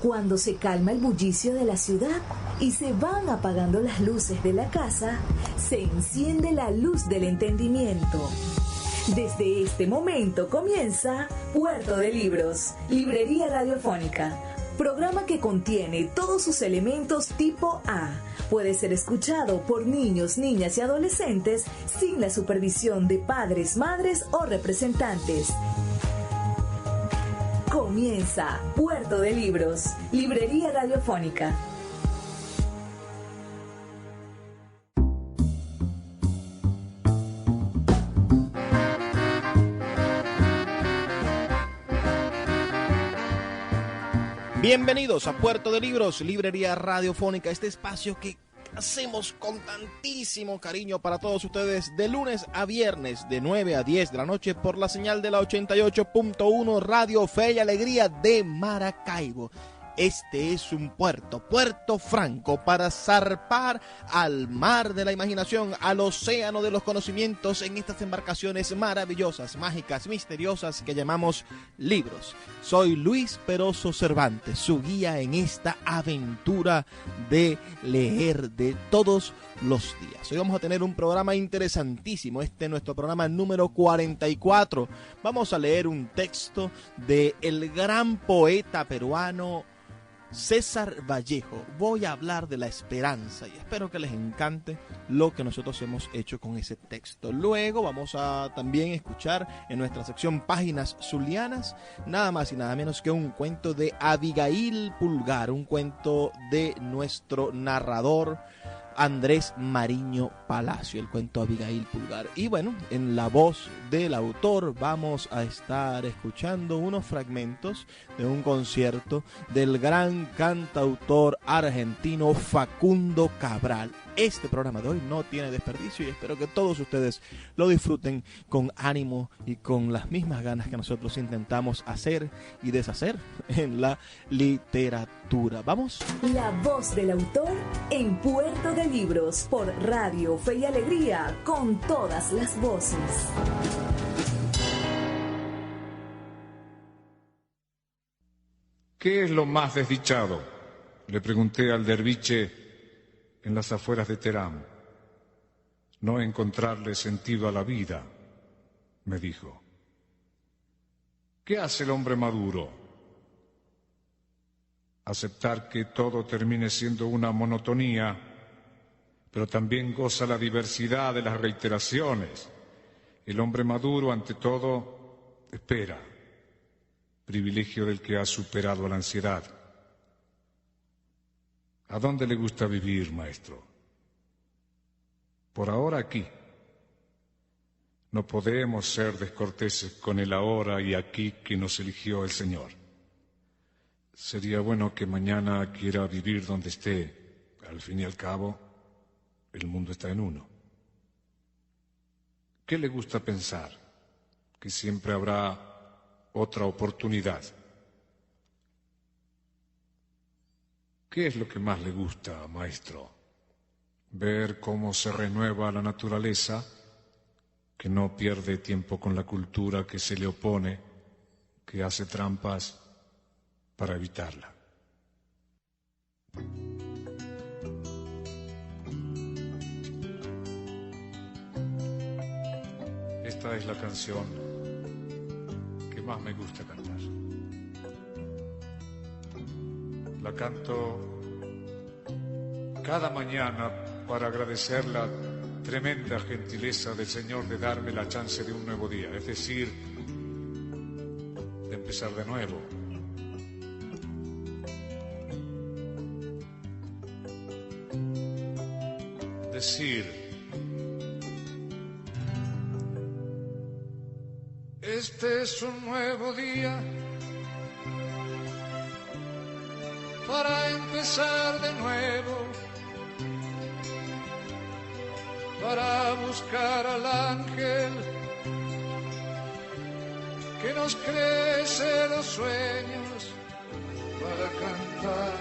Cuando se calma el bullicio de la ciudad y se van apagando las luces de la casa, se enciende la luz del entendimiento. Desde este momento comienza Puerto de Libros, Librería Radiofónica, programa que contiene todos sus elementos tipo A. Puede ser escuchado por niños, niñas y adolescentes sin la supervisión de padres, madres o representantes. Comienza Puerto de Libros, Librería Radiofónica. Bienvenidos a Puerto de Libros, Librería Radiofónica, este espacio que hacemos con tantísimo cariño para todos ustedes de lunes a viernes de 9 a 10 de la noche por la señal de la 88.1 Radio Fe y Alegría de Maracaibo. Este es un Puerto Franco para zarpar al mar de la imaginación, al océano de los conocimientos en estas embarcaciones maravillosas, mágicas, misteriosas que llamamos libros. Soy Luis Peroso Cervantes, su guía en esta aventura de leer de todos los días. Hoy vamos a tener un programa interesantísimo, este es nuestro programa número 44. Vamos a leer un texto de el gran poeta peruano César Vallejo. Voy a hablar de la esperanza y espero que les encante lo que nosotros hemos hecho con ese texto. Luego vamos a también escuchar en nuestra sección Páginas Zulianas nada más y nada menos que un cuento de Abigail Pulgar, un cuento de nuestro narrador Andrés Mariño Palacio, el cuento Abigail Pulgar. Y bueno, en la voz del autor vamos a estar escuchando unos fragmentos de un concierto del gran cantautor argentino Facundo Cabral. Este programa de hoy no tiene desperdicio y espero que todos ustedes lo disfruten con ánimo y con las mismas ganas que nosotros intentamos hacer y deshacer en la literatura. ¿Vamos? La voz del autor en Puerto de Libros por Radio Fe y Alegría con todas las voces. ¿Qué es lo más desdichado?, le pregunté al derviche en las afueras de Teherán. No encontrarle sentido a la vida, me dijo. ¿Qué hace el hombre maduro? Aceptar que todo termine siendo una monotonía, pero también goza la diversidad de las reiteraciones. El hombre maduro, ante todo, espera, privilegio del que ha superado la ansiedad. ¿A dónde le gusta vivir, maestro? Por ahora aquí. No podemos ser descorteses con el ahora y aquí que nos eligió el Señor. Sería bueno que mañana quiera vivir donde esté. Al fin y al cabo, el mundo está en uno. ¿Qué le gusta pensar? Que siempre habrá otra oportunidad. ¿Qué es lo que más le gusta, maestro? Ver cómo se renueva la naturaleza, que no pierde tiempo con la cultura que se le opone, que hace trampas para evitarla. Esta es la canción que más me gusta cantar. La canto cada mañana para agradecer la tremenda gentileza del Señor de darme la chance de un nuevo día, es decir, de empezar de nuevo. Decir, este es un nuevo día para empezar de nuevo, para buscar al ángel que nos crece los sueños, para cantar,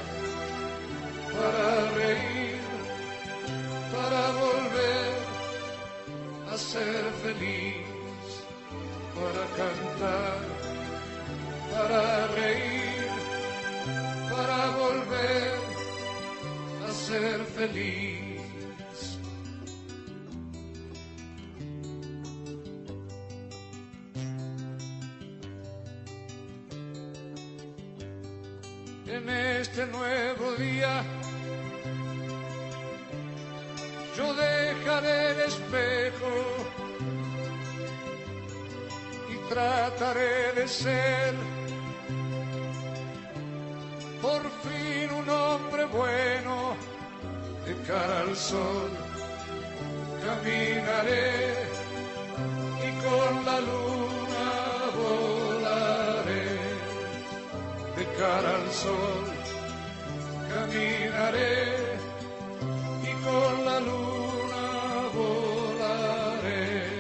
para reír, para volver a ser feliz, para cantar, para reír, para feliz. En este nuevo día yo dejaré el espejo y trataré de ser por fin un hombre bueno. De cara al sol caminaré y con la luna volaré. De cara al sol caminaré y con la luna volaré.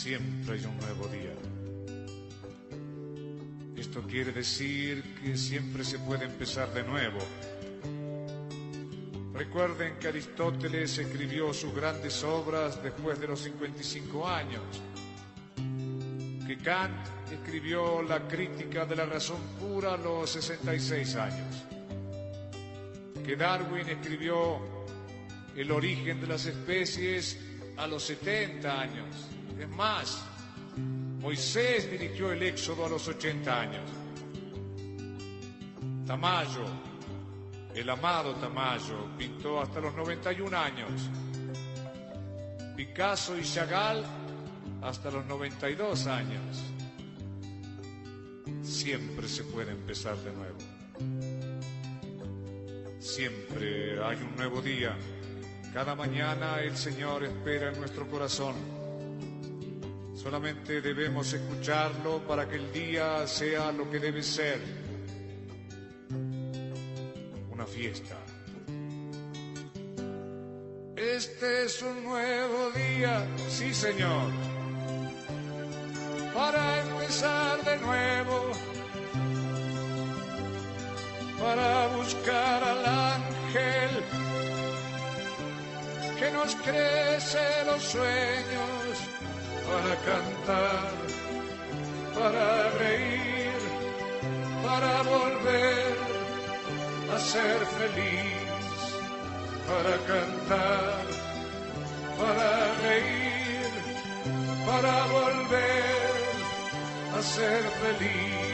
Siempre hay un nuevo día. Esto quiere decir que siempre se puede empezar de nuevo. Recuerden que Aristóteles escribió sus grandes obras después de los 55 años, que Kant escribió la Crítica de la Razón Pura a los 66 años, que Darwin escribió El origen de las especies a los 70 años. Es más, Moisés dirigió el Éxodo a los 80 años. Tamayo, el amado Tamayo, pintó hasta los 91 años. Picasso y Chagall hasta los 92 años. Siempre se puede empezar de nuevo. Siempre hay un nuevo día. Cada mañana el Señor espera en nuestro corazón. Solamente debemos escucharlo para que el día sea lo que debe ser. Una fiesta. Este es un nuevo día, sí Señor, para empezar de nuevo, para buscar al ángel que nos crece los sueños, para cantar, para reír, para volver a ser feliz, para cantar, para reír, para volver a ser feliz.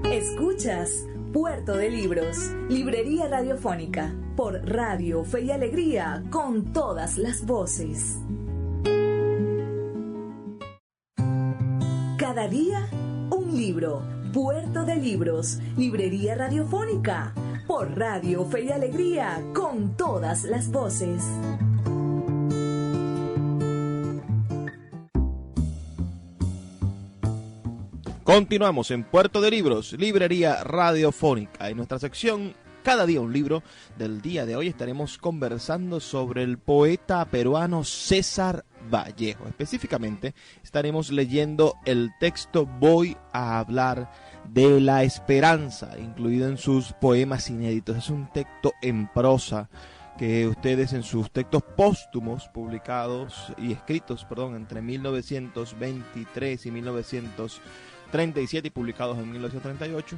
Escuchas Puerto de Libros, librería radiofónica, por Radio Fe y Alegría, con todas las voces. Cada día, un libro. Puerto de Libros, librería radiofónica, por Radio Fe y Alegría, con todas las voces. Continuamos en Puerto de Libros, librería radiofónica. En nuestra sección Cada día un libro del día de hoy estaremos conversando sobre el poeta peruano César Vallejo. Específicamente estaremos leyendo el texto Voy a hablar de la esperanza, incluido en sus poemas inéditos. Es un texto en prosa que ustedes en sus textos póstumos publicados y escritos, entre 1923 y 1937 y publicados en 1938,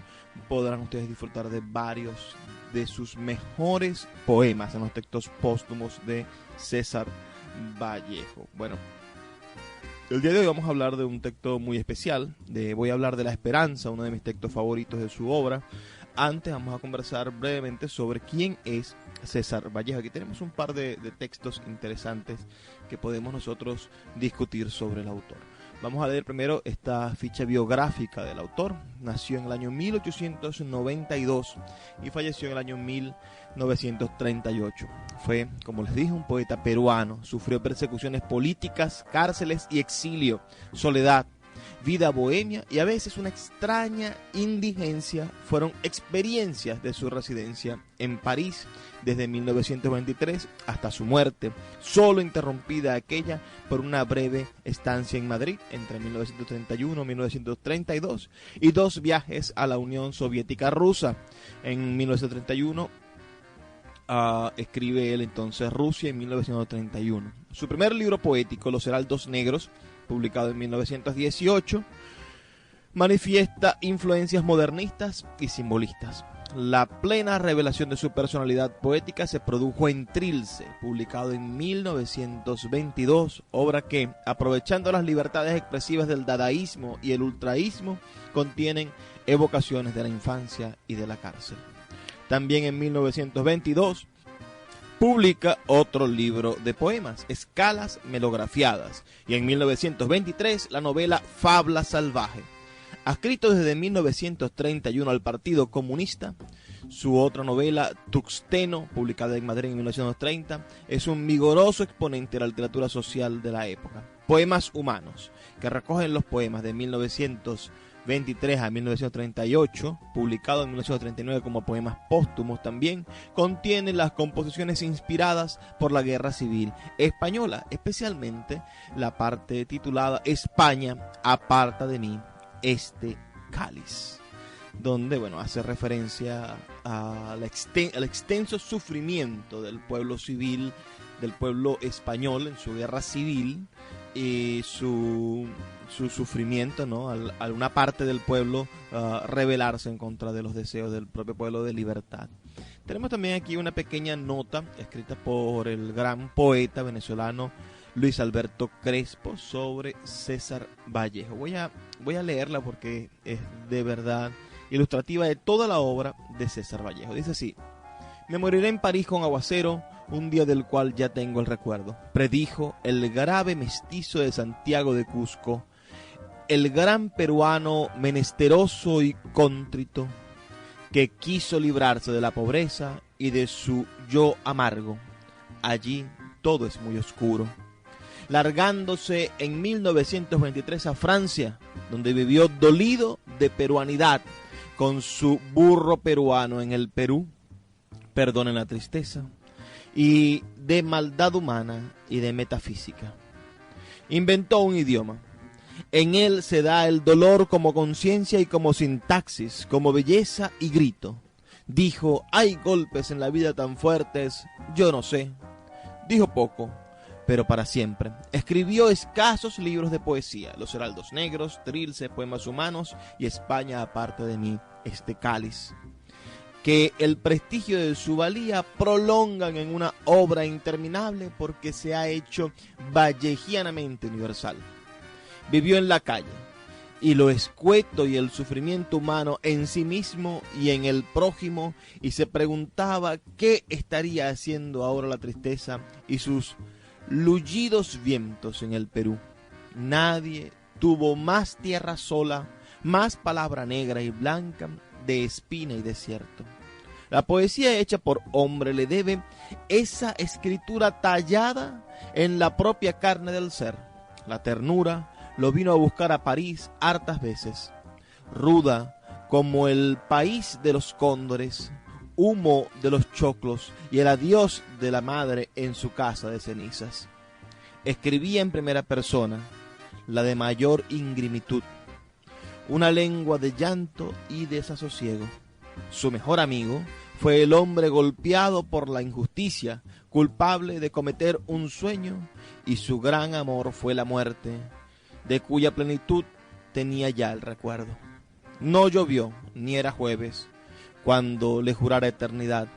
podrán ustedes disfrutar de varios de sus mejores poemas en los textos póstumos de César Vallejo. Bueno, el día de hoy vamos a hablar de un texto muy especial, voy a hablar de La Esperanza, uno de mis textos favoritos de su obra. Antes vamos a conversar brevemente sobre quién es César Vallejo. Aquí tenemos un par de textos interesantes que podemos nosotros discutir sobre el autor. Vamos a leer primero esta ficha biográfica del autor. Nació en el año 1892 y falleció en el año 1938. Fue, como les dije, un poeta peruano. Sufrió persecuciones políticas, cárceles y exilio, soledad. vida bohemia y a veces una extraña indigencia fueron experiencias de su residencia en París desde 1923 hasta su muerte, solo interrumpida aquella por una breve estancia en Madrid entre 1931 y 1932 y 2 viajes a la Unión Soviética Rusa. En 1931 escribe él entonces Rusia en 1931. Su primer libro poético, Los Heraldos Negros, publicado en 1918, manifiesta influencias modernistas y simbolistas. La plena revelación de su personalidad poética se produjo en Trilce, publicado en 1922, obra que, aprovechando las libertades expresivas del dadaísmo y el ultraísmo, contienen evocaciones de la infancia y de la cárcel. También en 1922 publica otro libro de poemas, Escalas Melografiadas, y en 1923 la novela Fabla Salvaje. Adscrito desde 1931 al Partido Comunista, su otra novela, Tuxteno, publicada en Madrid en 1930, es un vigoroso exponente de la literatura social de la época. Poemas humanos, que recogen los poemas de 1923 a 1938, publicado en 1939 como poemas póstumos también, contienen las composiciones inspiradas por la Guerra Civil Española, especialmente la parte titulada España, aparta de mí este cáliz, donde hace referencia al extenso sufrimiento del pueblo civil, del pueblo español en su guerra civil, y su sufrimiento, ¿no? Al una parte del pueblo rebelarse en contra de los deseos del propio pueblo de libertad. Tenemos también aquí una pequeña nota escrita por el gran poeta venezolano Luis Alberto Crespo sobre César Vallejo. Voy a leerla porque es de verdad ilustrativa de toda la obra de César Vallejo. Dice así: me moriré en París con aguacero, un día del cual ya tengo el recuerdo. Predijo el grave mestizo de Santiago de Cusco, el gran peruano menesteroso y cóntrito, que quiso librarse de la pobreza y de su yo amargo. Allí todo es muy oscuro. Largándose en 1923 a Francia, donde vivió dolido de peruanidad con su burro peruano en el Perú, perdonen la tristeza, y de maldad humana y de metafísica. Inventó un idioma. En él se da el dolor como conciencia y como sintaxis, como belleza y grito. Dijo, hay golpes en la vida tan fuertes, yo no sé. Dijo poco, pero para siempre. Escribió escasos libros de poesía, Los Heraldos Negros, Trilce, Poemas Humanos y España, aparte de mí, este cáliz, que el prestigio de su valía prolongan en una obra interminable porque se ha hecho vallejianamente universal. Vivió en la calle, y lo escueto y el sufrimiento humano en sí mismo y en el prójimo, y se preguntaba qué estaría haciendo ahora la tristeza y sus lullidos vientos en el Perú. Nadie tuvo más tierra sola, más palabra negra y blanca, de espina y desierto. La poesía hecha por hombre le debe esa escritura tallada en la propia carne del ser. La ternura lo vino a buscar a París hartas veces. Ruda como el país de los cóndores, humo de los choclos y el adiós de la madre en su casa de cenizas. Escribía en primera persona, la de mayor ingrimitud, una lengua de llanto y desasosiego. Su mejor amigo fue el hombre golpeado por la injusticia, culpable de cometer un sueño, y su gran amor fue la muerte, de cuya plenitud tenía ya el recuerdo. No llovió, ni era jueves, cuando le jurara eternidad,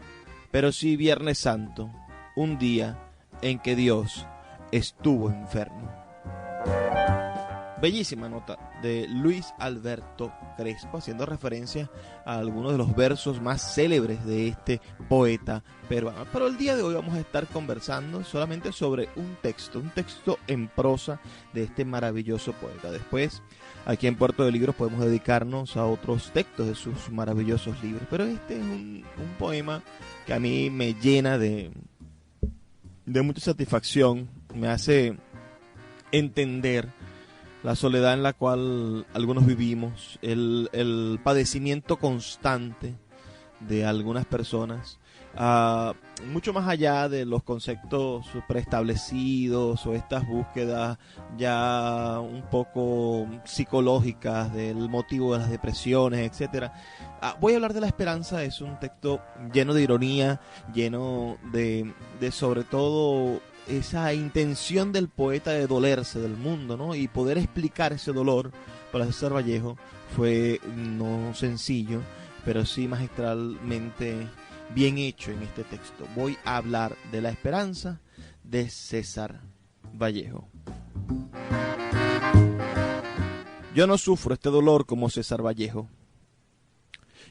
pero sí Viernes Santo, un día en que Dios estuvo enfermo. Bellísima nota de Luis Alberto Crespo, haciendo referencia a algunos de los versos más célebres de este poeta peruano. Pero el día de hoy vamos a estar conversando solamente sobre un texto en prosa de este maravilloso poeta. Después, aquí en Puerto de Libros podemos dedicarnos a otros textos de sus maravillosos libros. Pero este es un poema que a mí me llena de mucha satisfacción, me hace entender la soledad en la cual algunos vivimos, el padecimiento constante de algunas personas, mucho más allá de los conceptos preestablecidos o estas búsquedas ya un poco psicológicas del motivo de las depresiones, etcétera. Voy a hablar de la esperanza. Es un texto lleno de ironía, lleno de sobre todo esa intención del poeta de dolerse del mundo, ¿no? Y poder explicar ese dolor para César Vallejo fue no sencillo, pero sí magistralmente bien hecho en este texto. Voy a hablar de la esperanza de César Vallejo. Yo no sufro este dolor como César Vallejo.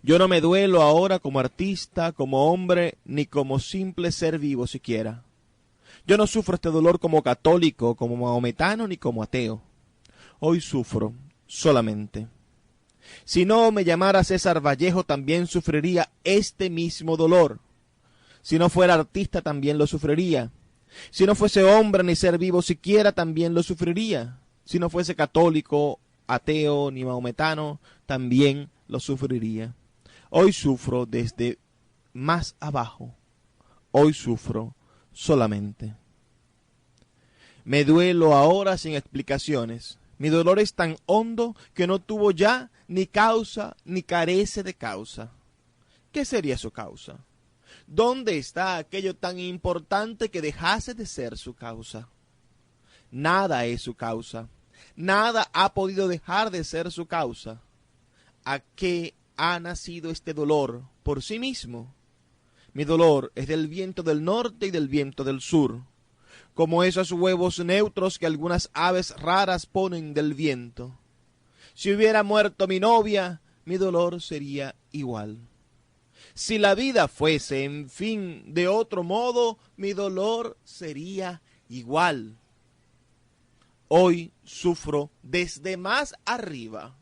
Yo no me duelo ahora como artista, como hombre, ni como simple ser vivo siquiera. Yo no sufro este dolor como católico, como mahometano, ni como ateo. Hoy sufro solamente. Si no me llamara César Vallejo, también sufriría este mismo dolor. Si no fuera artista, también lo sufriría. Si no fuese hombre ni ser vivo siquiera, también lo sufriría. Si no fuese católico, ateo ni mahometano, también lo sufriría. Hoy sufro desde más abajo. Hoy sufro solamente. Me duelo ahora sin explicaciones. Mi dolor es tan hondo que no tuvo ya ni causa ni carece de causa. ¿Qué sería su causa? ¿Dónde está aquello tan importante que dejase de ser su causa? Nada es su causa. Nada ha podido dejar de ser su causa. ¿A qué ha nacido este dolor por sí mismo? Mi dolor es del viento del norte y del viento del sur, como esos huevos neutros que algunas aves raras ponen del viento. Si hubiera muerto mi novia, mi dolor sería igual. Si la vida fuese, en fin, de otro modo, mi dolor sería igual. Hoy sufro desde más arriba.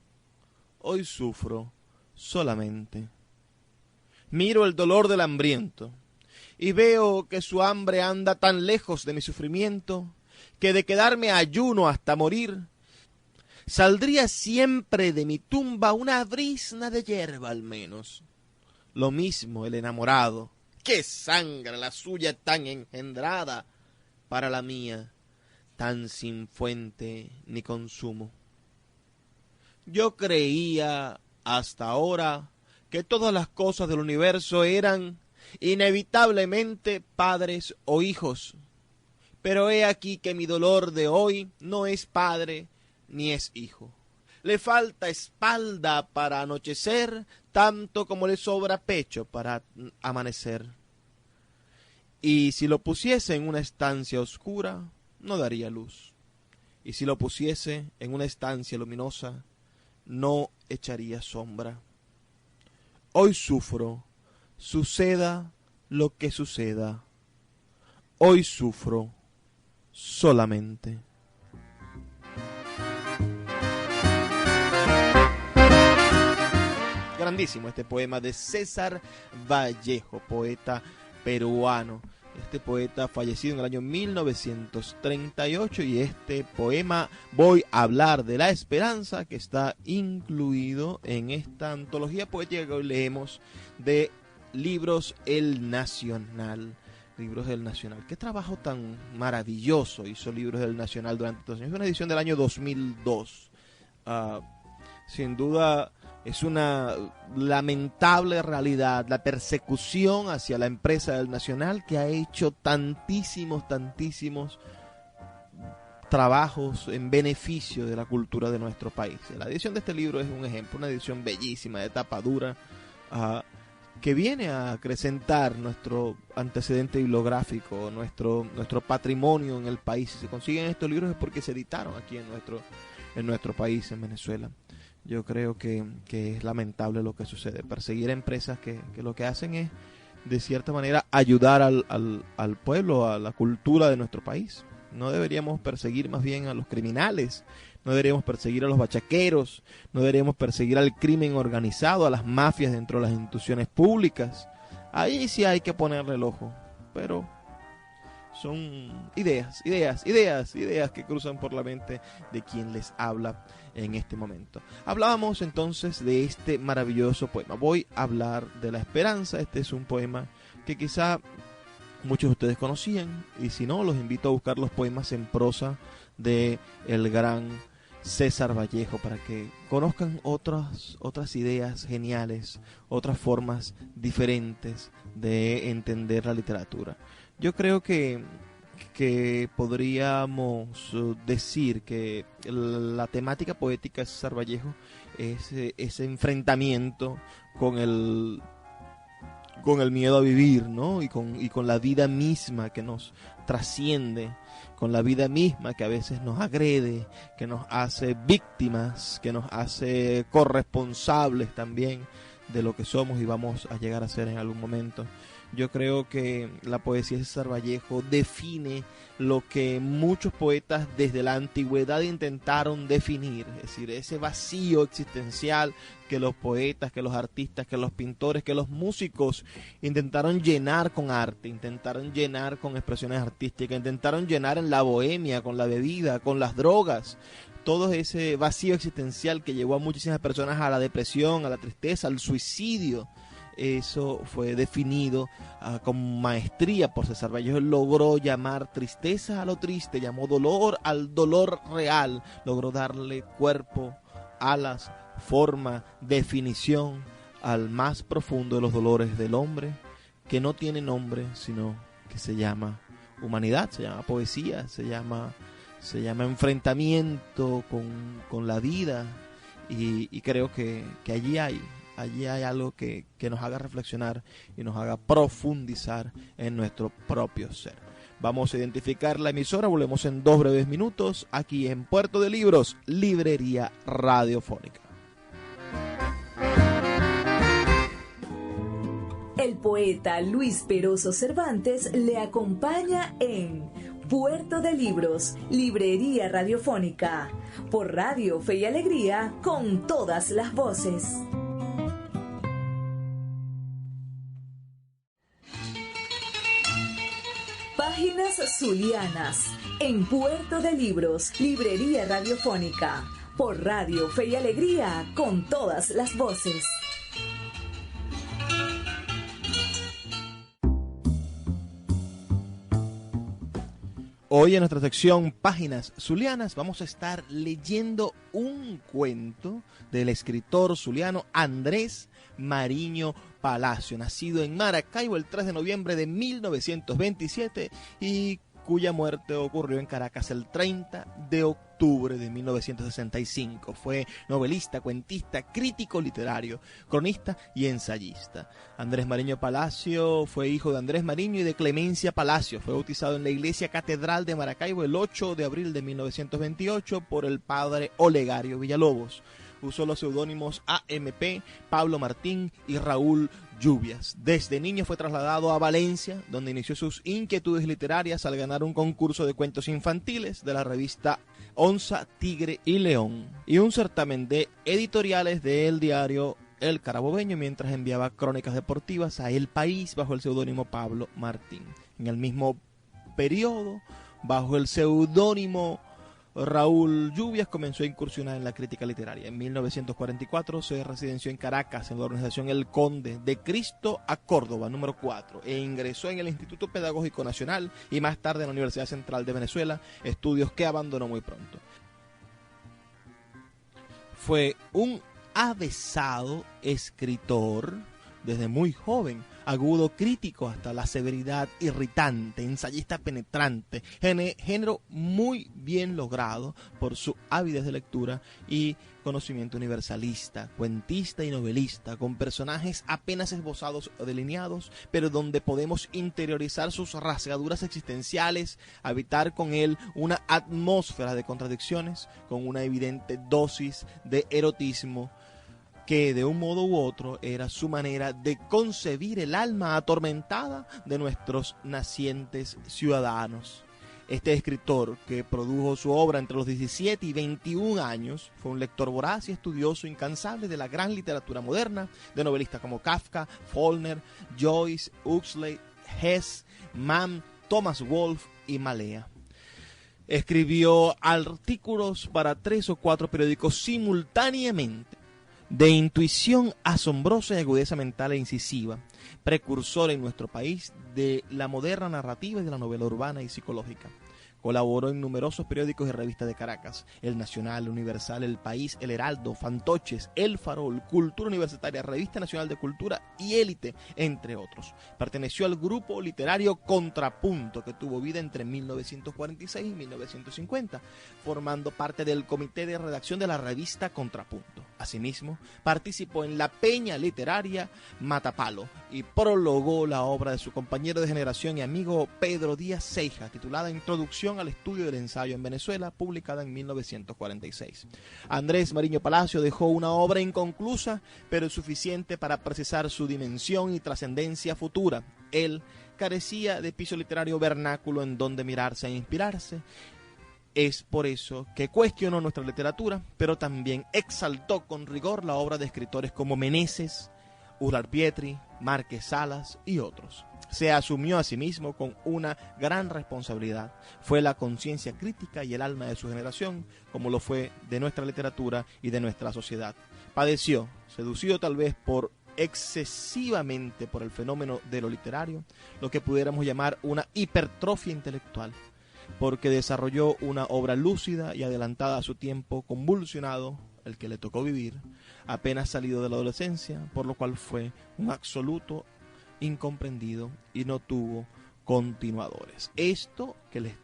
Hoy sufro solamente. Miro el dolor del hambriento y veo que su hambre anda tan lejos de mi sufrimiento que de quedarme a ayuno hasta morir, saldría siempre de mi tumba una brizna de hierba al menos. Lo mismo el enamorado, que sangra la suya tan engendrada, para la mía tan sin fuente ni consumo. Yo creía hasta ahora que todas las cosas del universo eran inevitablemente padres o hijos, pero he aquí que mi dolor de hoy no es padre ni es hijo. Le falta espalda para anochecer, tanto como le sobra pecho para amanecer. Y si lo pusiese en una estancia oscura, no daría luz. Y si lo pusiese en una estancia luminosa, no echaría sombra. Hoy sufro, suceda lo que suceda. Hoy sufro solamente. Grandísimo este poema de César Vallejo, poeta peruano. Este poeta fallecido en el año 1938, y este poema Voy a hablar de la esperanza, que está incluido en esta antología poética que hoy leemos de Libros El Nacional. Libros del Nacional. Qué trabajo tan maravilloso hizo Libros del Nacional durante estos años. Es una edición del año 2002. Sin duda es una lamentable realidad la persecución hacia la empresa del Nacional, que ha hecho tantísimos trabajos en beneficio de la cultura de nuestro país. La edición de este libro es un ejemplo, una edición bellísima, de tapa dura, que viene a acrecentar nuestro antecedente bibliográfico, nuestro patrimonio en el país. Si se consiguen estos libros es porque se editaron aquí en nuestro país, en Venezuela. Yo creo que es lamentable lo que sucede. Perseguir empresas que lo que hacen es, de cierta manera, ayudar al pueblo, a la cultura de nuestro país. No deberíamos perseguir más bien a los criminales, no deberíamos perseguir a los bachaqueros, no deberíamos perseguir al crimen organizado, a las mafias dentro de las instituciones públicas. Ahí sí hay que ponerle el ojo, pero son ideas que cruzan por la mente de quien les habla en este momento. Hablábamos entonces de este maravilloso poema. Voy a hablar de la esperanza. Este es un poema que quizá muchos de ustedes conocían, y si no, los invito a buscar los poemas en prosa de el gran César Vallejo para que conozcan otras ideas geniales, otras formas diferentes de entender la literatura. Yo creo que podríamos decir que la temática poética de César Vallejo es ese enfrentamiento con el miedo a vivir, ¿no? Y con la vida misma que nos trasciende, con la vida misma que a veces nos agrede, que nos hace víctimas, que nos hace corresponsables también de lo que somos y vamos a llegar a ser en algún momento. Yo creo que la poesía de César Vallejo define lo que muchos poetas desde la antigüedad intentaron definir, es decir, ese vacío existencial que los poetas, que los artistas, que los pintores, que los músicos intentaron llenar con arte, intentaron llenar con expresiones artísticas, intentaron llenar en la bohemia, con la bebida, con las drogas. Todo ese vacío existencial que llevó a muchísimas personas a la depresión, a la tristeza, al suicidio. Eso fue definido con maestría por César Vallejo. Él logró llamar tristeza a lo triste, llamó dolor al dolor real, logró darle cuerpo, alas, forma, definición al más profundo de los dolores del hombre, que no tiene nombre, sino que se llama humanidad, se llama poesía, se llama enfrentamiento con la vida, y creo que allí hay algo que nos haga reflexionar y nos haga profundizar en nuestro propio ser. Vamos a identificar la emisora, volvemos en 2 breves minutos, aquí en Puerto de Libros, Librería Radiofónica. El poeta Luis Peroso Cervantes le acompaña en Puerto de Libros, Librería Radiofónica, por Radio Fe y Alegría, con todas las voces. Páginas Zulianas, en Puerto de Libros, Librería Radiofónica, por Radio Fe y Alegría, con todas las voces. Hoy en nuestra sección Páginas Zulianas vamos a estar leyendo un cuento del escritor zuliano Andrés Mariño Palacio, nacido en Maracaibo el 3 de noviembre de 1927 y cuya muerte ocurrió en Caracas el 30 de octubre de 1965. Fue novelista, cuentista, crítico literario, cronista y ensayista. Andrés Mariño Palacio fue hijo de Andrés Mariño y de Clemencia Palacio. Fue bautizado en la Iglesia Catedral de Maracaibo el 8 de abril de 1928 por el padre Olegario Villalobos. Usó los seudónimos AMP, Pablo Martín y Raúl Lluvias. Desde niño fue trasladado a Valencia, donde inició sus inquietudes literarias al ganar un concurso de cuentos infantiles de la revista Onza, Tigre y León, y un certamen de editoriales del diario El Carabobeño, mientras enviaba crónicas deportivas a El País bajo el seudónimo Pablo Martín. En el mismo periodo, bajo el seudónimo Raúl Lluvias, comenzó a incursionar en la crítica literaria. En 1944 se residenció en Caracas en la organización El Conde, de Cristo a Córdoba, número 4, e ingresó en el Instituto Pedagógico Nacional y más tarde en la Universidad Central de Venezuela, estudios que abandonó muy pronto. Fue un avesado escritor desde muy joven, agudo crítico hasta la severidad irritante, ensayista penetrante, género muy bien logrado por su avidez de lectura y conocimiento universalista, cuentista y novelista, con personajes apenas esbozados o delineados, pero donde podemos interiorizar sus rasgaduras existenciales, habitar con él una atmósfera de contradicciones, con una evidente dosis de erotismo, que de un modo u otro era su manera de concebir el alma atormentada de nuestros nacientes ciudadanos. Este escritor, que produjo su obra entre los 17 y 21 años, fue un lector voraz y estudioso incansable de la gran literatura moderna, de novelistas como Kafka, Faulkner, Joyce, Huxley, Hesse, Mann. Thomas Wolfe y Malea. Escribió artículos para 3 o 4 periódicos simultáneamente, de intuición asombrosa y agudeza mental e incisiva, precursor en nuestro país de la moderna narrativa y de la novela urbana y psicológica. Colaboró en numerosos periódicos y revistas de Caracas: El Nacional, El Universal, El País, El Heraldo, Fantoches, El Farol, Cultura Universitaria, Revista Nacional de Cultura y Élite, entre otros. Perteneció al grupo literario Contrapunto, que tuvo vida entre 1946 y 1950, formando parte del comité de redacción de la revista Contrapunto. Asimismo, participó en la peña literaria Matapalo y prologó la obra de su compañero de generación y amigo Pedro Díaz Ceja, titulada Introducción al estudio del ensayo en Venezuela, publicada en 1946. Andrés Mariño Palacio dejó una obra inconclusa, pero suficiente para precisar su dimensión y trascendencia futura. Él carecía de piso literario vernáculo en donde mirarse e inspirarse. Es por eso que cuestionó nuestra literatura, pero también exaltó con rigor la obra de escritores como Meneses, Ular Pietri, Márquez Salas y otros. Se asumió a sí mismo con una gran responsabilidad. Fue la conciencia crítica y el alma de su generación, como lo fue de nuestra literatura y de nuestra sociedad. Padeció, seducido tal vez excesivamente por el fenómeno de lo literario, lo que pudiéramos llamar una hipertrofia intelectual, porque desarrolló una obra lúcida y adelantada a su tiempo, convulsionado, el que le tocó vivir, apenas salido de la adolescencia, por lo cual fue un absoluto incomprendido y no tuvo continuadores. Esto que les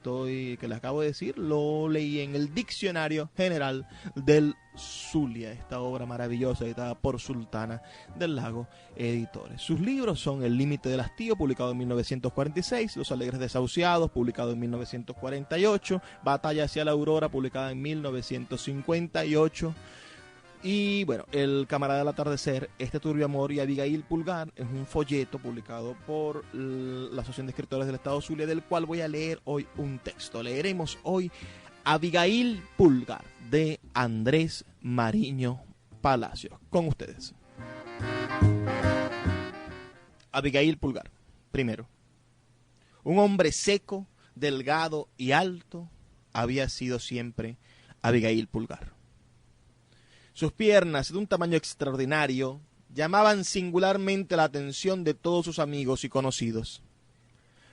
acabo de decir lo leí en el Diccionario General del Zulia, esta obra maravillosa editada por Sultana del Lago Editores. Sus libros son El límite del hastío, publicado en 1946, Los alegres desahuciados, publicado en 1948, Batalla hacia la aurora, publicada en 1958, y bueno, El camarada del atardecer, Este turbio amor y Abigail Pulgar, es un folleto publicado por la Asociación de Escritores del Estado Zulia, del cual voy a leer hoy un texto. Leeremos hoy Abigail Pulgar, de Andrés Mariño Palacios. Con ustedes. Abigail Pulgar. Primero, un hombre seco, delgado y alto había sido siempre Abigail Pulgar. Sus piernas, de un tamaño extraordinario, llamaban singularmente la atención de todos sus amigos y conocidos.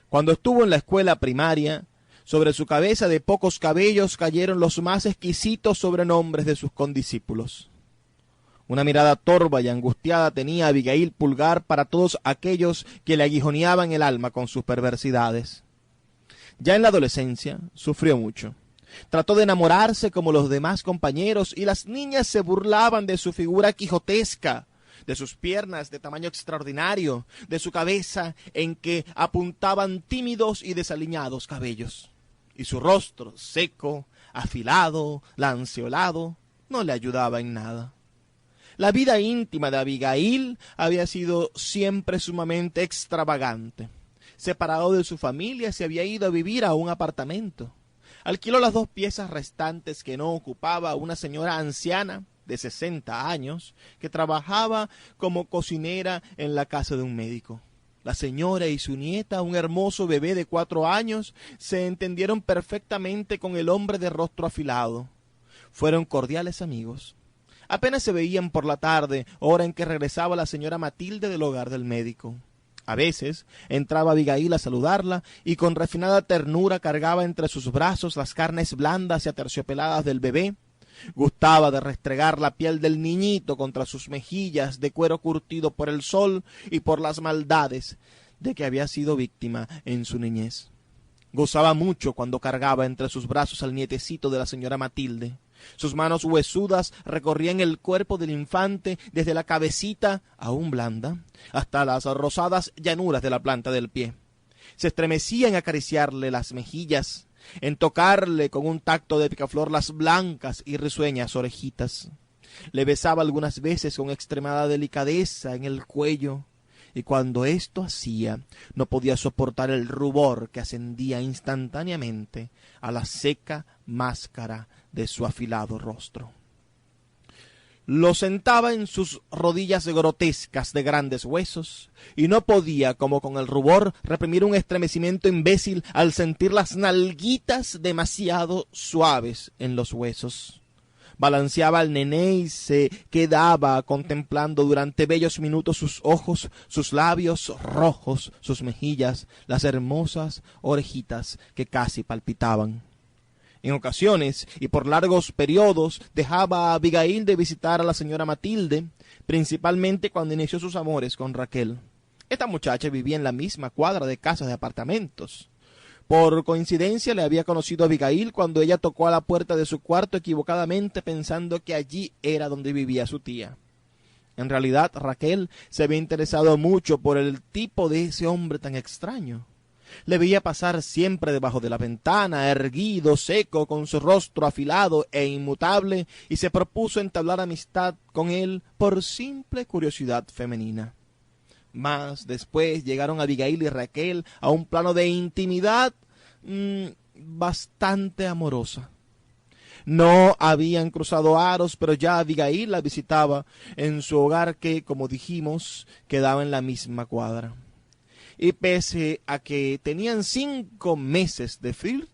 Cuando estuvo en la escuela primaria, sobre su cabeza de pocos cabellos cayeron los más exquisitos sobrenombres de sus condiscípulos. Una mirada torva y angustiada tenía Abigail Pulgar para todos aquellos que le aguijoneaban el alma con sus perversidades. Ya en la adolescencia sufrió mucho. Trató de enamorarse como los demás compañeros y las niñas se burlaban de su figura quijotesca, de sus piernas de tamaño extraordinario, de su cabeza en que apuntaban tímidos y desaliñados cabellos. Y su rostro seco, afilado, lanceolado, no le ayudaba en nada. La vida íntima de Abigail había sido siempre sumamente extravagante. Separado de su familia, se había ido a vivir a un apartamento. Alquiló las 2 piezas restantes que no ocupaba una señora anciana de 60 años que trabajaba como cocinera en la casa de un médico. La señora y su nieta, un hermoso bebé de 4 años, se entendieron perfectamente con el hombre de rostro afilado. Fueron cordiales amigos. Apenas se veían por la tarde, hora en que regresaba la señora Matilde del hogar del médico. A veces entraba Abigail a saludarla y con refinada ternura cargaba entre sus brazos las carnes blandas y aterciopeladas del bebé. Gustaba de restregar la piel del niñito contra sus mejillas de cuero curtido por el sol y por las maldades de que había sido víctima en su niñez. Gozaba mucho cuando cargaba entre sus brazos al nietecito de la señora Matilde. Sus manos huesudas recorrían el cuerpo del infante desde la cabecita, aún blanda, hasta las rosadas llanuras de la planta del pie. Se estremecía en acariciarle las mejillas, en tocarle con un tacto de picaflor las blancas y risueñas orejitas. Le besaba algunas veces con extremada delicadeza en el cuello, y cuando esto hacía, no podía soportar el rubor que ascendía instantáneamente a la seca máscara de su afilado rostro. lo sentaba en sus rodillas grotescas de grandes huesos, y no podía, como con el rubor, reprimir un estremecimiento imbécil al sentir las nalguitas demasiado suaves en los huesos. Balanceaba al nené y se quedaba contemplando durante bellos minutos sus ojos, sus labios rojos, sus mejillas, las hermosas orejitas que casi palpitaban. En ocasiones, y por largos periodos, dejaba a Abigail de visitar a la señora Matilde, principalmente cuando inició sus amores con Raquel. Esta muchacha vivía en la misma cuadra de casas de apartamentos. Por coincidencia le había conocido a Abigail cuando ella tocó a la puerta de su cuarto equivocadamente pensando que allí era donde vivía su tía. En realidad, Raquel se había interesado mucho por el tipo de ese hombre tan extraño. Le veía pasar siempre debajo de la ventana, erguido, seco, con su rostro afilado e inmutable, y se propuso entablar amistad con él por simple curiosidad femenina. Mas después llegaron Abigail y Raquel a un plano de intimidad bastante amorosa. No habían cruzado aros, pero ya Abigail la visitaba en su hogar que, como dijimos, quedaba en la misma cuadra. Y pese a que tenían 5 meses de flirt,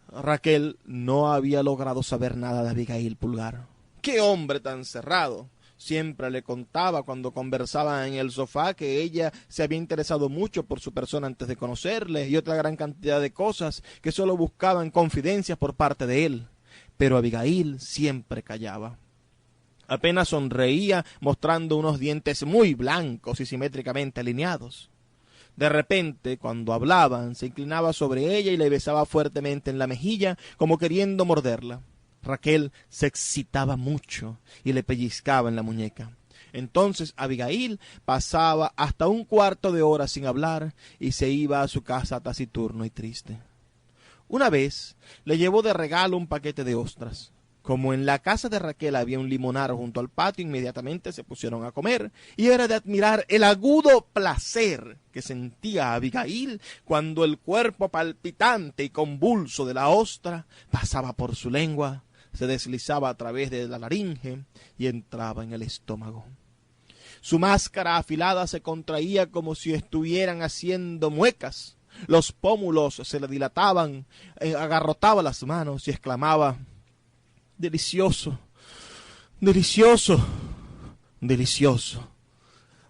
Raquel no había logrado saber nada de Abigail Pulgar. ¡Qué hombre tan cerrado! Siempre le contaba cuando conversaban en el sofá que ella se había interesado mucho por su persona antes de conocerle y otra gran cantidad de cosas que solo buscaban confidencias por parte de él. Pero Abigail siempre callaba. Apenas sonreía mostrando unos dientes muy blancos y simétricamente alineados. De repente, cuando hablaban, se inclinaba sobre ella y le besaba fuertemente en la mejilla, como queriendo morderla. Raquel se excitaba mucho y le pellizcaba en la muñeca. Entonces Abigail pasaba hasta 1/4 de hora sin hablar y se iba a su casa taciturno y triste. Una vez le llevó de regalo un paquete de ostras. Como en la casa de Raquel había un limonar junto al patio, inmediatamente se pusieron a comer, y era de admirar el agudo placer que sentía Abigail cuando el cuerpo palpitante y convulso de la ostra pasaba por su lengua, se deslizaba a través de la laringe y entraba en el estómago. Su máscara afilada se contraía como si estuvieran haciendo muecas, los pómulos se le dilataban, agarrotaba las manos y exclamaba: «Delicioso, delicioso, delicioso».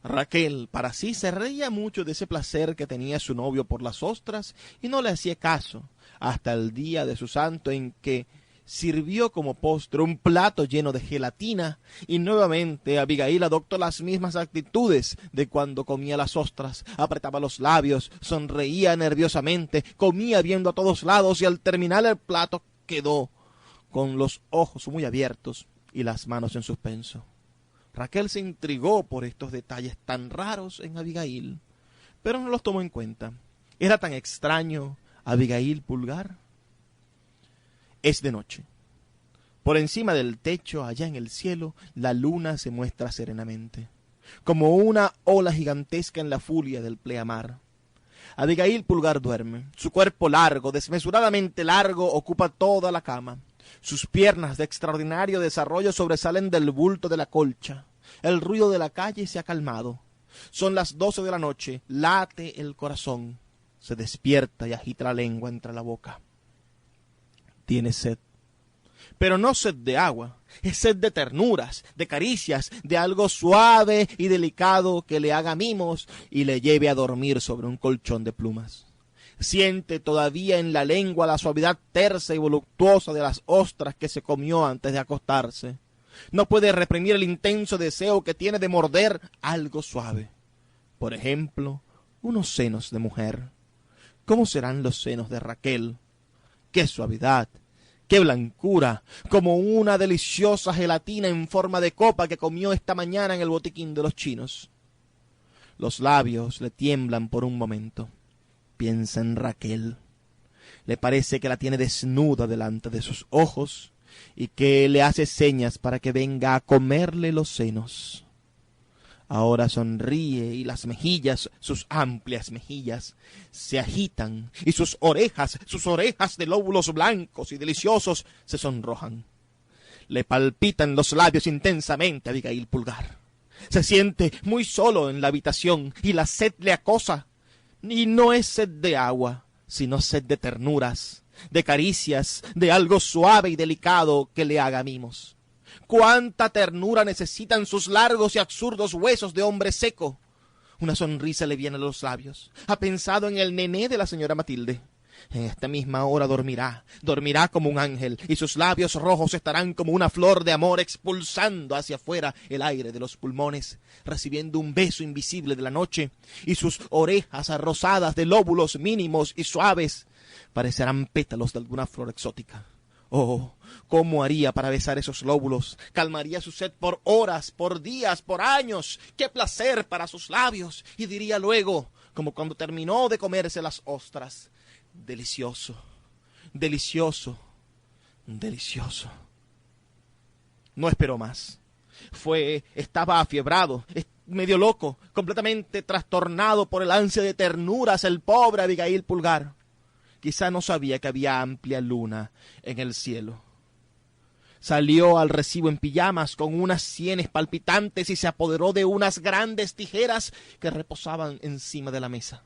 Raquel, para sí, se reía mucho de ese placer que tenía su novio por las ostras y no le hacía caso, hasta el día de su santo en que sirvió como postre un plato lleno de gelatina y nuevamente Abigail adoptó las mismas actitudes de cuando comía las ostras, apretaba los labios, sonreía nerviosamente, comía viendo a todos lados y al terminar el plato quedó con los ojos muy abiertos y las manos en suspenso. Raquel se intrigó por estos detalles tan raros en Abigail, pero no los tomó en cuenta. ¿Era tan extraño Abigail Pulgar? Es de noche. Por encima del techo, allá en el cielo, la luna se muestra serenamente, como una ola gigantesca en la furia del pleamar. Abigail Pulgar duerme. Su cuerpo largo, desmesuradamente largo, ocupa toda la cama. Sus piernas de extraordinario desarrollo sobresalen del bulto de la colcha. El ruido de la calle se ha calmado. Son las 12 de la noche. Late el corazón. Se despierta y agita la lengua entre la boca. Tiene sed. Pero no sed de agua. Es sed de ternuras, de caricias, de algo suave y delicado que le haga mimos y le lleve a dormir sobre un colchón de plumas. Siente todavía en la lengua la suavidad tersa y voluptuosa de las ostras que se comió antes de acostarse. No puede reprimir el intenso deseo que tiene de morder algo suave. Por ejemplo, unos senos de mujer. ¿Cómo serán los senos de Raquel? ¡Qué suavidad! ¡Qué blancura! Como una deliciosa gelatina en forma de copa que comió esta mañana en el botiquín de los chinos. Los labios le tiemblan por un momento. Piensa en Raquel. Le parece que la tiene desnuda delante de sus ojos y que le hace señas para que venga a comerle los senos. Ahora sonríe y las mejillas, sus amplias mejillas, se agitan y sus orejas de lóbulos blancos y deliciosos se sonrojan. Le palpitan los labios intensamente a Abigail Pulgar. Se siente muy solo en la habitación y la sed le acosa. Y no es sed de agua, sino sed de ternuras, de caricias, de algo suave y delicado que le haga mimos. ¡Cuánta ternura necesitan sus largos y absurdos huesos de hombre seco! Una sonrisa le viene a los labios. Ha pensado en el nené de la señora Matilde. En esta misma hora dormirá como un ángel, y sus labios rojos estarán como una flor de amor expulsando hacia afuera el aire de los pulmones, recibiendo un beso invisible de la noche, y sus orejas rosadas de lóbulos mínimos y suaves parecerán pétalos de alguna flor exótica. Oh, ¿cómo haría para besar esos lóbulos? Calmaría su sed por horas, por días, por años. ¡Qué placer para sus labios! Y diría luego, como cuando terminó de comerse las ostras: delicioso, delicioso, delicioso. No esperó más. Estaba afiebrado, medio loco, completamente trastornado por el ansia de ternuras, el pobre Abigail Pulgar. Quizá no sabía que había amplia luna en el cielo. Salió al recibo en pijamas con unas sienes palpitantes y se apoderó de unas grandes tijeras que reposaban encima de la mesa.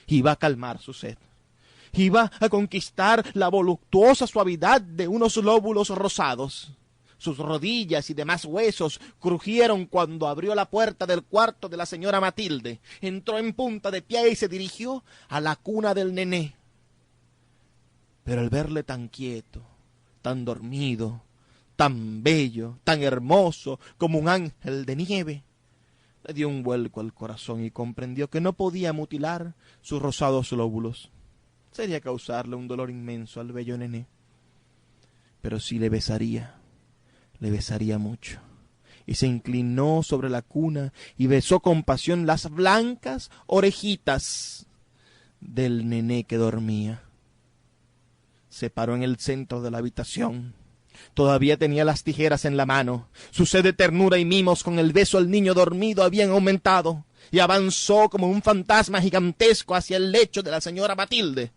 Iba a calmar su sed. Iba a conquistar la voluptuosa suavidad de unos lóbulos rosados. Sus rodillas y demás huesos crujieron cuando abrió la puerta del cuarto de la señora Matilde. Entró en punta de pie y se dirigió a la cuna del nené. Pero al verle tan quieto, tan dormido, tan bello, tan hermoso como un ángel de nieve, le dio un vuelco al corazón y comprendió que no podía mutilar sus rosados lóbulos. Sería causarle un dolor inmenso al bello nené. Pero sí le besaría mucho. Y se inclinó sobre la cuna y besó con pasión las blancas orejitas del nené que dormía. Se paró en el centro de la habitación. Todavía tenía las tijeras en la mano. Su sed de ternura y mimos con el beso al niño dormido habían aumentado, y avanzó como un fantasma gigantesco hacia el lecho de la señora Matilde.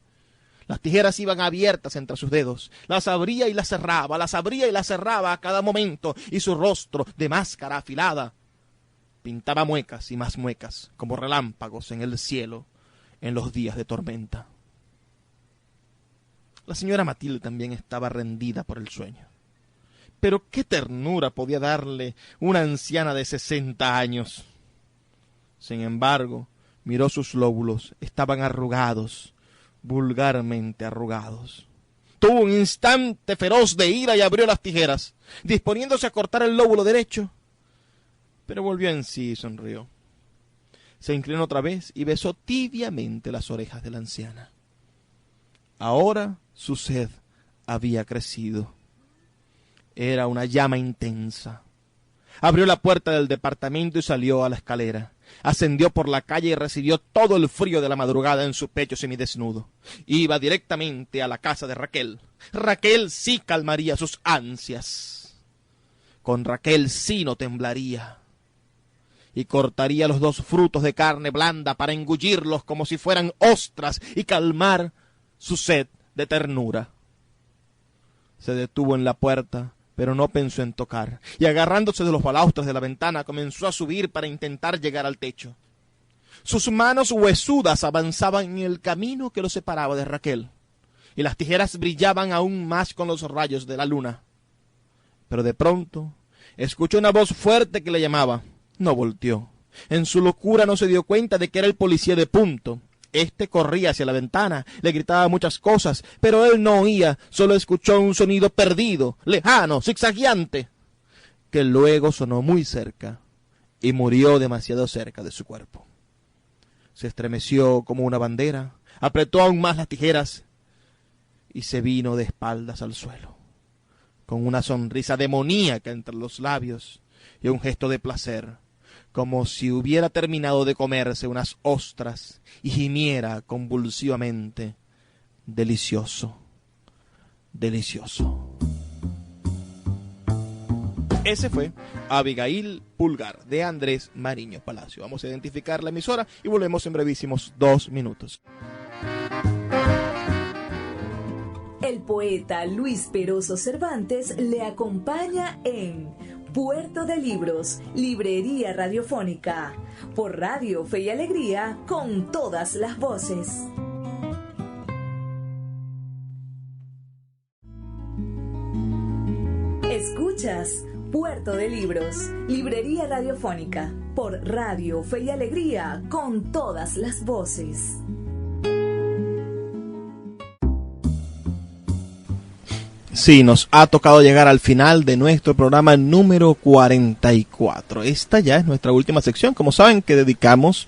Las tijeras iban abiertas entre sus dedos. Las abría y las cerraba a cada momento, y su rostro, de máscara afilada, pintaba muecas y más muecas, como relámpagos en el cielo en los días de tormenta. La señora Matilde también estaba rendida por el sueño. Pero qué ternura podía darle una anciana de 60 años. Sin embargo, miró sus lóbulos. Estaban arrugados, vulgarmente arrugados. Tuvo un instante feroz de ira y abrió las tijeras, disponiéndose a cortar el lóbulo derecho. Pero volvió en sí y sonrió. Se inclinó otra vez y besó tibiamente las orejas de la anciana. Ahora su sed había crecido. Era una llama intensa. Abrió la puerta del departamento y salió a la escalera. Ascendió por la calle y recibió todo el frío de la madrugada en su pecho semidesnudo. Iba directamente a la casa de Raquel. Raquel sí calmaría sus ansias. Con Raquel sí no temblaría. Y cortaría los 2 frutos de carne blanda para engullirlos como si fueran ostras y calmar su sed de ternura. Se detuvo en la puerta, pero no pensó en tocar, y agarrándose de los balaustres de la ventana comenzó a subir para intentar llegar al techo. Sus manos huesudas avanzaban en el camino que lo separaba de Raquel, y las tijeras brillaban aún más con los rayos de la luna. Pero de pronto escuchó una voz fuerte que le llamaba. No volteó. En su locura no se dio cuenta de que era el policía de punto. Este corría hacia la ventana, le gritaba muchas cosas, pero él no oía, solo escuchó un sonido perdido, lejano, zigzagueante, que luego sonó muy cerca y murió demasiado cerca de su cuerpo. Se estremeció como una bandera, apretó aún más las tijeras y se vino de espaldas al suelo, con una sonrisa demoníaca entre los labios y un gesto de placer, como si hubiera terminado de comerse unas ostras y gimiera convulsivamente. Delicioso, delicioso. Ese fue Abigail Pulgar, de Andrés Mariño Palacio. Vamos a identificar la emisora y volvemos en brevísimos 2 minutos. El poeta Luis Peroso Cervantes le acompaña en Puerto de Libros, Librería Radiofónica, por Radio Fe y Alegría, con todas las voces. Escuchas Puerto de Libros, Librería Radiofónica, por Radio Fe y Alegría, con todas las voces. Sí, nos ha tocado llegar al final de nuestro programa número 44. Esta ya es nuestra última sección, como saben, que dedicamos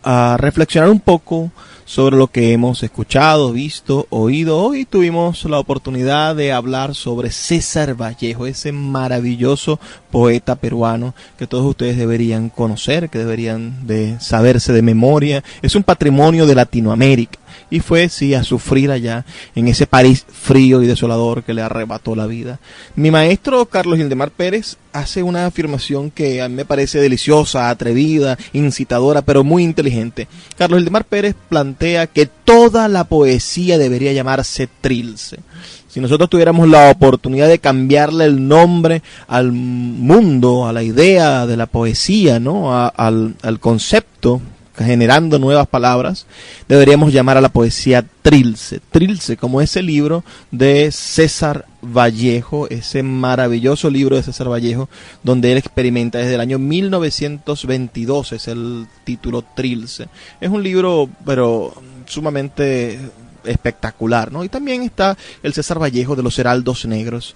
a reflexionar un poco sobre lo que hemos escuchado, visto, oído. Hoy tuvimos la oportunidad de hablar sobre César Vallejo, ese maravilloso poeta peruano que todos ustedes deberían conocer, que deberían de saberse de memoria. Es un patrimonio de Latinoamérica. Y fue, sí, a sufrir allá, en ese París frío y desolador que le arrebató la vida. Mi maestro Carlos Hildemar Pérez hace una afirmación que a mí me parece deliciosa, atrevida, incitadora, pero muy inteligente. Carlos Hildemar Pérez plantea que toda la poesía debería llamarse trilce. Si nosotros tuviéramos la oportunidad de cambiarle el nombre al mundo, a la idea de la poesía, ¿no? al concepto, generando nuevas palabras, deberíamos llamar a la poesía trilce. Trilce, como ese libro de César Vallejo, ese maravilloso libro de César Vallejo, donde él experimenta desde el año 1922, es el título Trilce. Es un libro, pero sumamente espectacular, ¿no? Y también está el César Vallejo de los Heraldos Negros,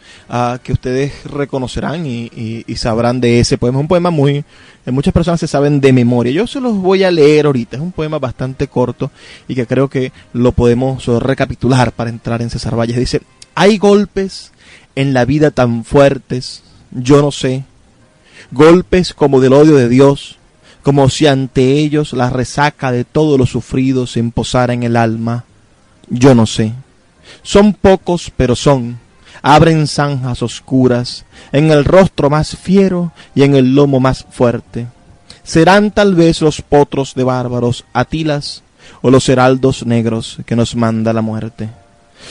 que ustedes reconocerán y sabrán de ese poema. Es un poema muchas personas se saben de memoria. Yo se los voy a leer ahorita. Es un poema bastante corto y que creo que lo podemos recapitular para entrar en César Vallejo. Dice: hay golpes en la vida tan fuertes, yo no sé, golpes como del odio de Dios, como si ante ellos la resaca de todo lo sufrido se imposara en el alma. Yo no sé. Son pocos, pero son. Abren zanjas oscuras en el rostro más fiero y en el lomo más fuerte. Serán tal vez los potros de bárbaros Atilas o los heraldos negros que nos manda la muerte.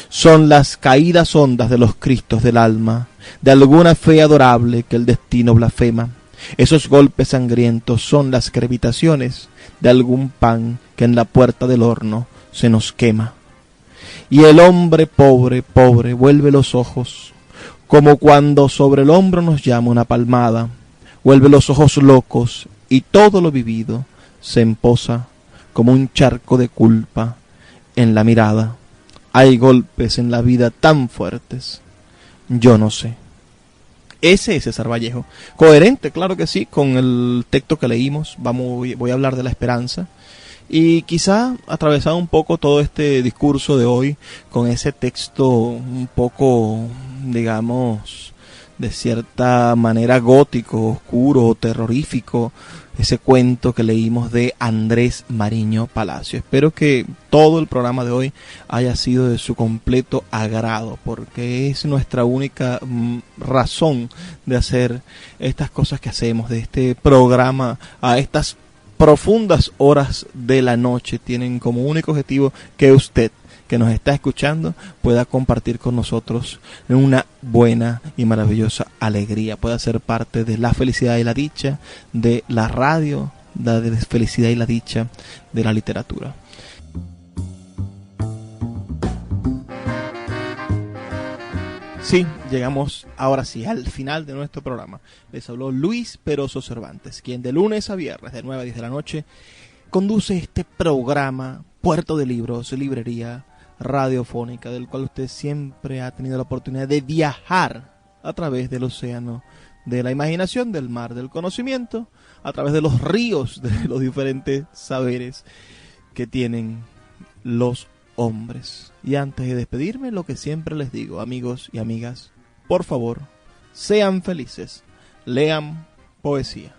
Son las caídas hondas de los cristos del alma, de alguna fe adorable que el destino blasfema. Esos golpes sangrientos son las crepitaciones de algún pan que en la puerta del horno se nos quema. Y el hombre pobre, pobre, vuelve los ojos, como cuando sobre el hombro nos llama una palmada, vuelve los ojos locos y todo lo vivido se emposa como un charco de culpa en la mirada. Hay golpes en la vida tan fuertes, yo no sé. Ese es César Vallejo. Coherente, claro que sí, con el texto que leímos. Voy a hablar de la esperanza. Y quizá atravesado un poco todo este discurso de hoy con ese texto un poco, digamos, de cierta manera gótico, oscuro, terrorífico, ese cuento que leímos de Andrés Mariño Palacio. Espero que todo el programa de hoy haya sido de su completo agrado, porque es nuestra única razón de hacer estas cosas que hacemos, de este programa a estas profundas horas de la noche. Tienen como único objetivo que usted, que nos está escuchando, pueda compartir con nosotros una buena y maravillosa alegría, pueda ser parte de la felicidad y la dicha de la radio, de la felicidad y la dicha de la literatura. Sí, llegamos ahora sí al final de nuestro programa. Les habló Luis Peroso Cervantes, quien de lunes a viernes de 9 a 10 de la noche conduce este programa Puerto de Libros, Librería Radiofónica, del cual usted siempre ha tenido la oportunidad de viajar a través del océano de la imaginación, del mar del conocimiento, a través de los ríos de los diferentes saberes que tienen los hombres. Y antes de despedirme, lo que siempre les digo, amigos y amigas, por favor, sean felices, lean poesía.